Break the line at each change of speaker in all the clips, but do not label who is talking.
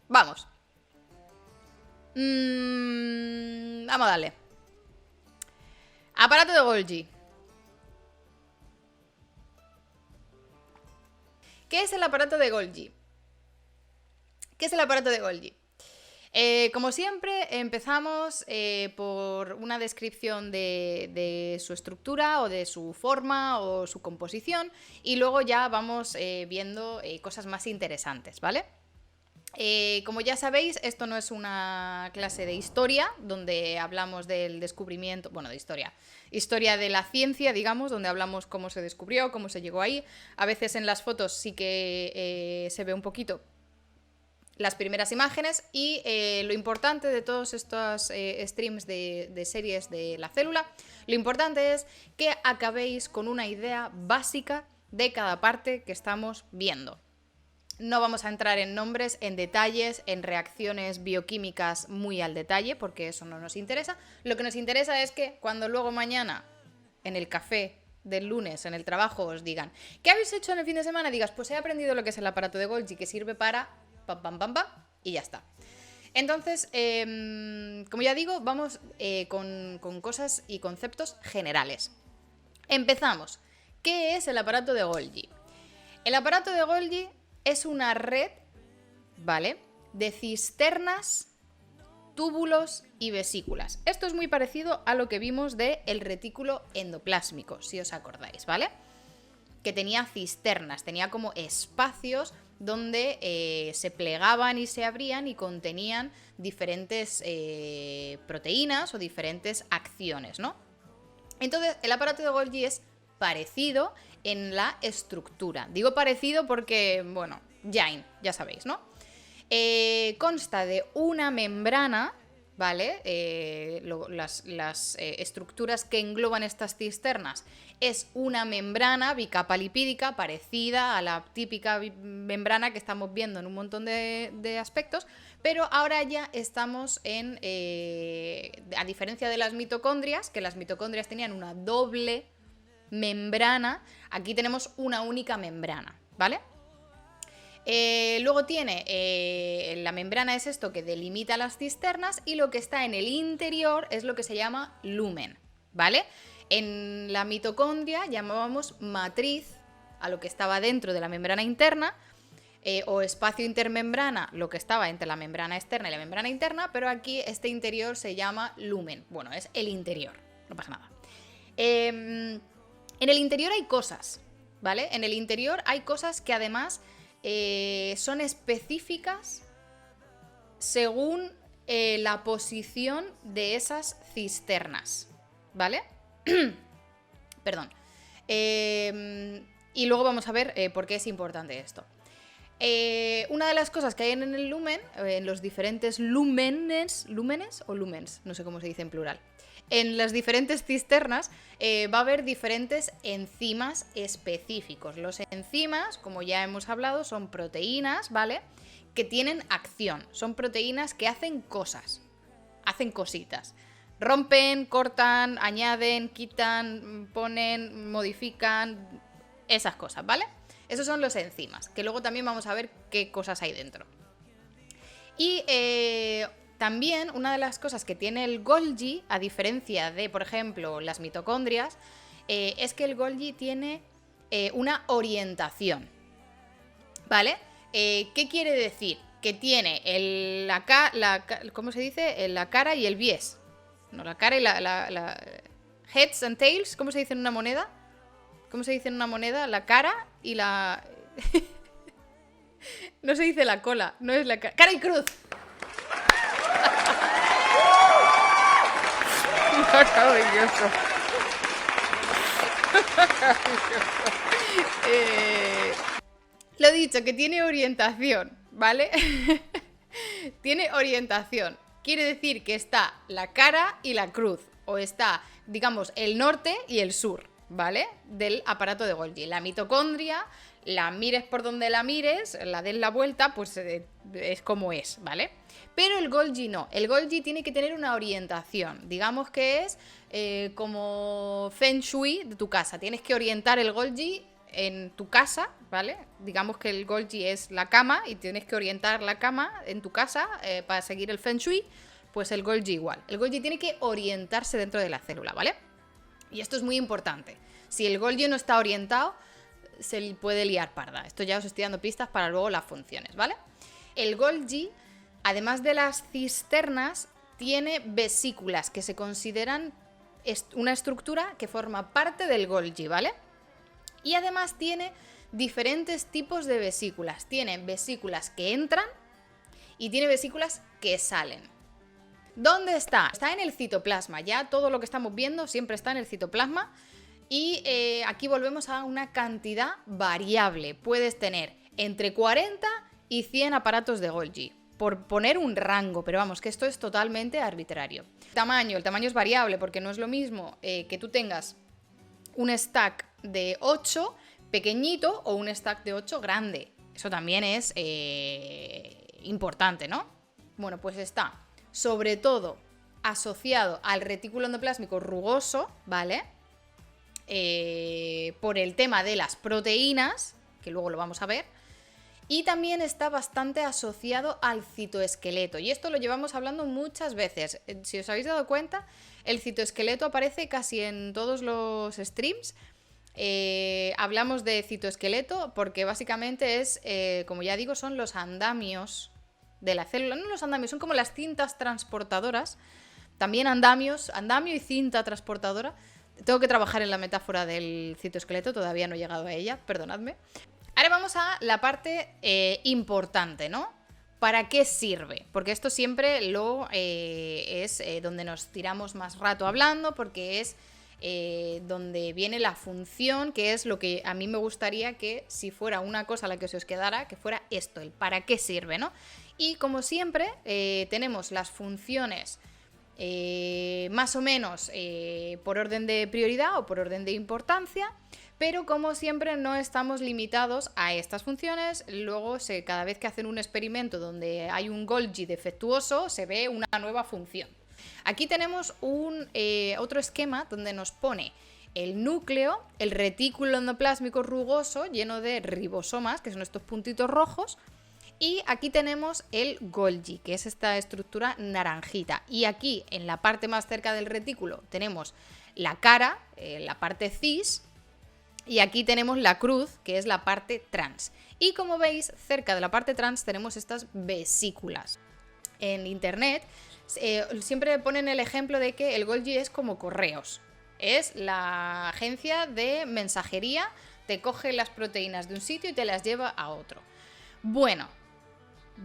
Vamos. Vamos a darle. Aparato de Golgi. ¿Qué es el aparato de Golgi? ¿Qué es el aparato de Golgi? Como siempre, empezamos por una descripción de su estructura o de su forma o su composición y luego ya vamos viendo cosas más interesantes, ¿vale? Como ya sabéis, esto no es una clase de historia donde hablamos del descubrimiento, bueno, de historia de la ciencia, digamos, donde hablamos cómo se descubrió, cómo se llegó ahí. A veces en las fotos sí que se ve un poquito las primeras imágenes y lo importante de todos estos streams de series de la célula, lo importante es que acabéis con una idea básica de cada parte que estamos viendo. No vamos a entrar en nombres, en detalles, en reacciones bioquímicas muy al detalle, porque eso no nos interesa. Lo que nos interesa es que cuando luego mañana, en el café del lunes, en el trabajo, os digan ¿qué habéis hecho en el fin de semana? Digas, pues he aprendido lo que es el aparato de Golgi, que sirve para pam, pam, pam, pam, y ya está. Entonces, como ya digo, vamos con cosas y conceptos generales. Empezamos. ¿Qué es el aparato de Golgi? El aparato de Golgi es una red, ¿vale?, de cisternas, túbulos y vesículas. Esto es muy parecido a lo que vimos del retículo endoplásmico, si os acordáis, ¿vale? Que tenía cisternas, tenía como espacios donde se plegaban y se abrían y contenían diferentes proteínas o diferentes acciones, ¿no? Entonces, el aparato de Golgi es parecido en la estructura. Digo parecido porque, bueno, ya sabéis, ¿no? Consta de una membrana, ¿vale? Las estructuras que engloban estas cisternas es una membrana bicapa lipídica parecida a la típica membrana que estamos viendo en un montón de aspectos, pero ahora ya estamos a diferencia de las mitocondrias, que las mitocondrias tenían una doble membrana, aquí tenemos una única membrana, ¿vale? Luego tiene, la membrana es esto que delimita las cisternas y lo que está en el interior es lo que se llama lumen, ¿vale? En la mitocondria llamábamos matriz a lo que estaba dentro de la membrana interna, o espacio intermembrana, lo que estaba entre la membrana externa y la membrana interna, pero aquí este interior se llama lumen. Bueno, es el interior, no pasa nada. En el interior hay cosas, ¿vale? En el interior hay cosas que además son específicas según la posición de esas cisternas, ¿vale? Perdón. Y luego vamos a ver por qué es importante esto. Una de las cosas que hay en el lumen, en los diferentes lúmenes o lumens, no sé cómo se dice en plural, en las diferentes cisternas va a haber diferentes enzimas específicos. Los enzimas, como ya hemos hablado, son proteínas, ¿vale?, que tienen acción. Son proteínas que hacen cosas, hacen cositas. Rompen, cortan, añaden, quitan, ponen, modifican, esas cosas, ¿vale? Esos son los enzimas, que luego también vamos a ver qué cosas hay dentro. Y también una de las cosas que tiene el Golgi, a diferencia de, por ejemplo, las mitocondrias, es que el Golgi tiene una orientación, ¿vale? ¿Qué quiere decir? Que tiene ¿cómo se dice? La cara y el bies. No, la cara y la heads and tails, ¿cómo se dice en una moneda? ¿Cómo se dice en una moneda? La cara y la... No se dice la cola, no es la cara. ¡Cara y cruz! Maravilloso. Lo dicho, que tiene orientación, ¿vale? Tiene orientación. Quiere decir que está la cara y la cruz. O está, digamos, el norte y el sur, ¿vale?, del aparato de Golgi. La mitocondria, la mires por donde la mires, la des la vuelta, pues es como es, ¿vale? Pero el Golgi no. El Golgi tiene que tener una orientación. Digamos que es como Feng Shui de tu casa. Tienes que orientar el Golgi en tu casa, ¿vale? Digamos que el Golgi es la cama y tienes que orientar la cama en tu casa para seguir el Feng Shui, pues el Golgi igual. El Golgi tiene que orientarse dentro de la célula, ¿vale? Y esto es muy importante. Si el Golgi no está orientado, se le puede liar parda. Esto ya os estoy dando pistas para luego las funciones, ¿vale? El Golgi, además de las cisternas, tiene vesículas que se consideran una estructura que forma parte del Golgi, ¿vale? Y además tiene diferentes tipos de vesículas. Tiene vesículas que entran y tiene vesículas que salen. ¿Dónde está? Está en el citoplasma. Ya todo lo que estamos viendo siempre está en el citoplasma. Y aquí volvemos a una cantidad variable. Puedes tener entre 40 y 100 aparatos de Golgi, por poner un rango, pero vamos, que esto es totalmente arbitrario. El tamaño es variable porque no es lo mismo que tú tengas un stack de 8 pequeñito o un stack de 8 grande. Eso también es importante, ¿no? Bueno, pues está sobre todo asociado al retículo endoplásmico rugoso, ¿vale? Por el tema de las proteínas, que luego lo vamos a ver. Y también está bastante asociado al citoesqueleto. Y esto lo llevamos hablando muchas veces. Si os habéis dado cuenta, el citoesqueleto aparece casi en todos los streams. Hablamos de citoesqueleto porque básicamente es, como ya digo, son los andamios de la célula. No los andamios, son como las cintas transportadoras. También andamio y cinta transportadora. Tengo que trabajar en la metáfora del citoesqueleto, todavía no he llegado a ella, perdonadme. Ahora vamos a la parte importante, ¿no? ¿Para qué sirve? Porque esto siempre es donde nos tiramos más rato hablando, porque es donde viene la función, que es lo que a mí me gustaría que, si fuera una cosa a la que se os quedara, que fuera esto, el para qué sirve, ¿no? Y como siempre, tenemos las funciones más o menos por orden de prioridad o por orden de importancia, pero como siempre no estamos limitados a estas funciones. Luego, cada vez que hacen un experimento donde hay un Golgi defectuoso, se ve una nueva función. Aquí tenemos otro esquema donde nos pone el núcleo, el retículo endoplásmico rugoso lleno de ribosomas, que son estos puntitos rojos, y aquí tenemos el Golgi, que es esta estructura naranjita. Y aquí, en la parte más cerca del retículo, tenemos la cara, la parte cis, y aquí tenemos la cruz, que es la parte trans. Y como veis, cerca de la parte trans tenemos estas vesículas. En internet siempre ponen el ejemplo de que el Golgi es como correos. Es la agencia de mensajería, te coge las proteínas de un sitio y te las lleva a otro. Bueno,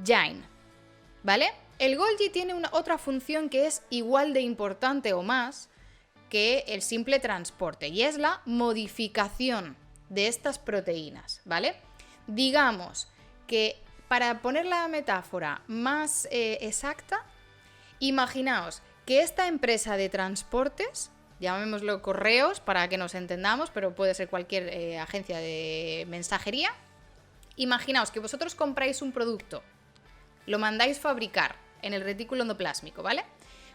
Jain, ¿vale? El Golgi tiene otra función que es igual de importante o más que el simple transporte, y es la modificación de estas proteínas, ¿vale? Digamos que, para poner la metáfora más exacta, imaginaos que esta empresa de transportes, llamémoslo correos para que nos entendamos, pero puede ser cualquier agencia de mensajería, imaginaos que vosotros compráis un producto, lo mandáis fabricar en el retículo endoplásmico, ¿vale?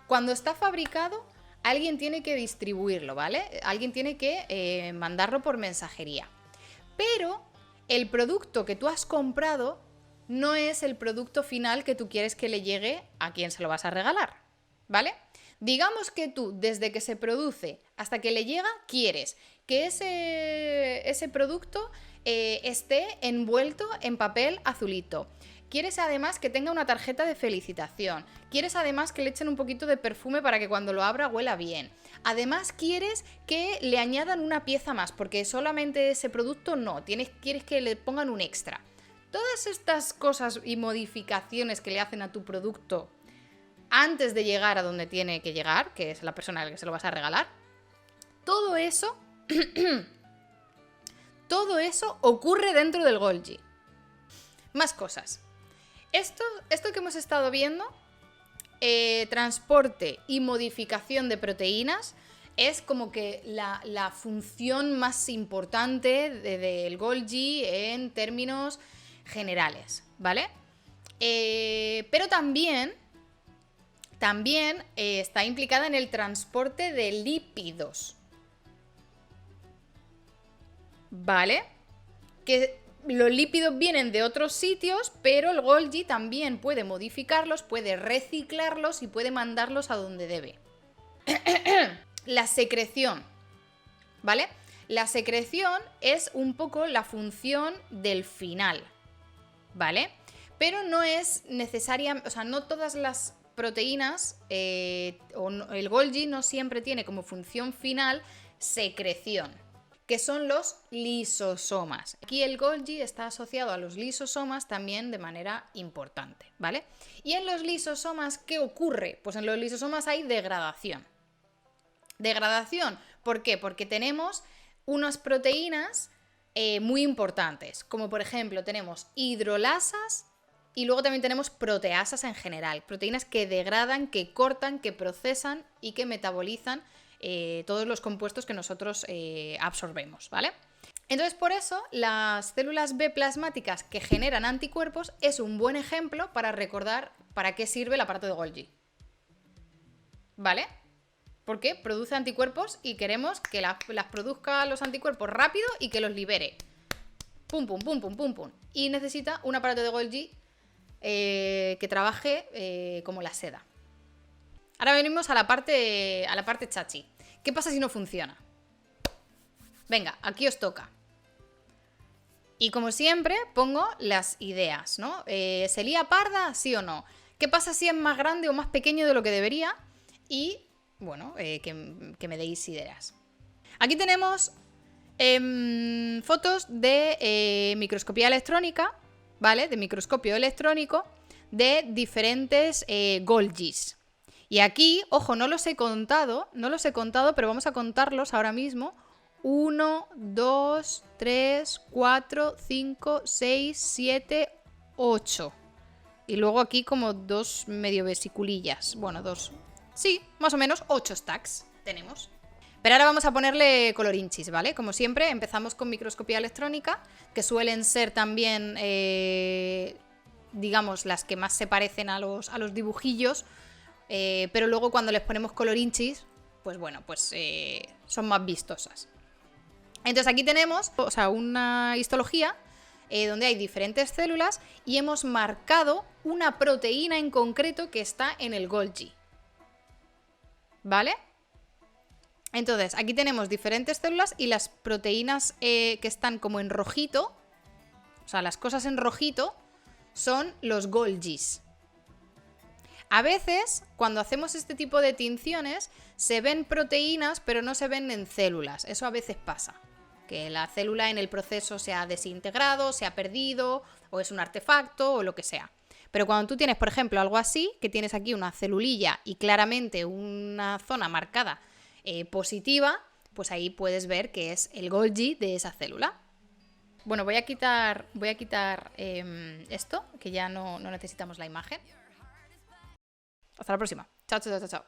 Cuando está fabricado, alguien tiene que distribuirlo, ¿vale? Alguien tiene que mandarlo por mensajería. Pero el producto que tú has comprado no es el producto final que tú quieres que le llegue a quien se lo vas a regalar, ¿vale? Digamos que tú, desde que se produce hasta que le llega, quieres que ese producto esté envuelto en papel azulito. Quieres además que tenga una tarjeta de felicitación. Quieres además que le echen un poquito de perfume para que cuando lo abra huela bien. Además quieres que le añadan una pieza más, porque solamente ese producto no. Quieres que le pongan un extra. Todas estas cosas y modificaciones que le hacen a tu producto antes de llegar a donde tiene que llegar, que es la persona a la que se lo vas a regalar, todo eso ocurre dentro del Golgi. Más cosas. Esto que hemos estado viendo, transporte y modificación de proteínas, es como que la función más importante del Golgi en términos generales, ¿vale? Pero también está implicada en el transporte de lípidos, ¿vale? que los lípidos vienen de otros sitios, pero el Golgi también puede modificarlos, puede reciclarlos y puede mandarlos a donde debe. La secreción, ¿vale? La secreción es un poco la función del final, ¿vale? Pero no es necesaria, o sea, no todas las proteínas, el Golgi no siempre tiene como función final secreción, que son los lisosomas. Aquí el Golgi está asociado a los lisosomas también de manera importante, ¿vale? Y en los lisosomas, ¿qué ocurre? Pues en los lisosomas hay degradación. Degradación, ¿por qué? Porque tenemos unas proteínas muy importantes, como por ejemplo tenemos hidrolasas y luego también tenemos proteasas en general, proteínas que degradan, que cortan, que procesan y que metabolizan todos los compuestos que nosotros absorbemos, ¿vale? Entonces, por eso, las células B plasmáticas que generan anticuerpos es un buen ejemplo para recordar para qué sirve el aparato de Golgi, ¿vale? Porque produce anticuerpos y queremos que las produzca los anticuerpos rápido y que los libere. Pum, pum, pum, pum, pum, pum. Y necesita un aparato de Golgi que trabaje como la seda. Ahora venimos a la parte chachi. ¿Qué pasa si no funciona? Venga, aquí os toca. Y como siempre, pongo las ideas, ¿no? ¿Se lía parda? ¿Sí o no? ¿Qué pasa si es más grande o más pequeño de lo que debería? Y, bueno, que me deis ideas. Aquí tenemos fotos de microscopía electrónica, ¿vale? De microscopio electrónico de diferentes Golgis. Y aquí, ojo, no los he contado, pero vamos a contarlos ahora mismo. 1, 2, 3, 4, 5, 6, 7, 8. Y luego aquí como 2 medio vesiculillas. Bueno, 2. Sí, más o menos 8 stacks tenemos. Pero ahora vamos a ponerle colorinchis, ¿vale? Como siempre, empezamos con microscopía electrónica, que suelen ser también, digamos, las que más se parecen a los dibujillos. Pero luego cuando les ponemos colorinchis, pues bueno, pues son más vistosas. Entonces aquí tenemos, o sea, una histología donde hay diferentes células y hemos marcado una proteína en concreto que está en el Golgi, ¿vale? Entonces aquí tenemos diferentes células y las proteínas que están como en rojito, o sea, las cosas en rojito son los Golgis. A veces, cuando hacemos este tipo de tinciones, se ven proteínas, pero no se ven en células. Eso a veces pasa. Que la célula en el proceso se ha desintegrado, se ha perdido, o es un artefacto, o lo que sea. Pero cuando tú tienes, por ejemplo, algo así, que tienes aquí una celulilla y claramente una zona marcada positiva, pues ahí puedes ver que es el Golgi de esa célula. Bueno, voy a quitar esto, que ya no necesitamos la imagen. Hasta la próxima. Chao, chao, chao, chao.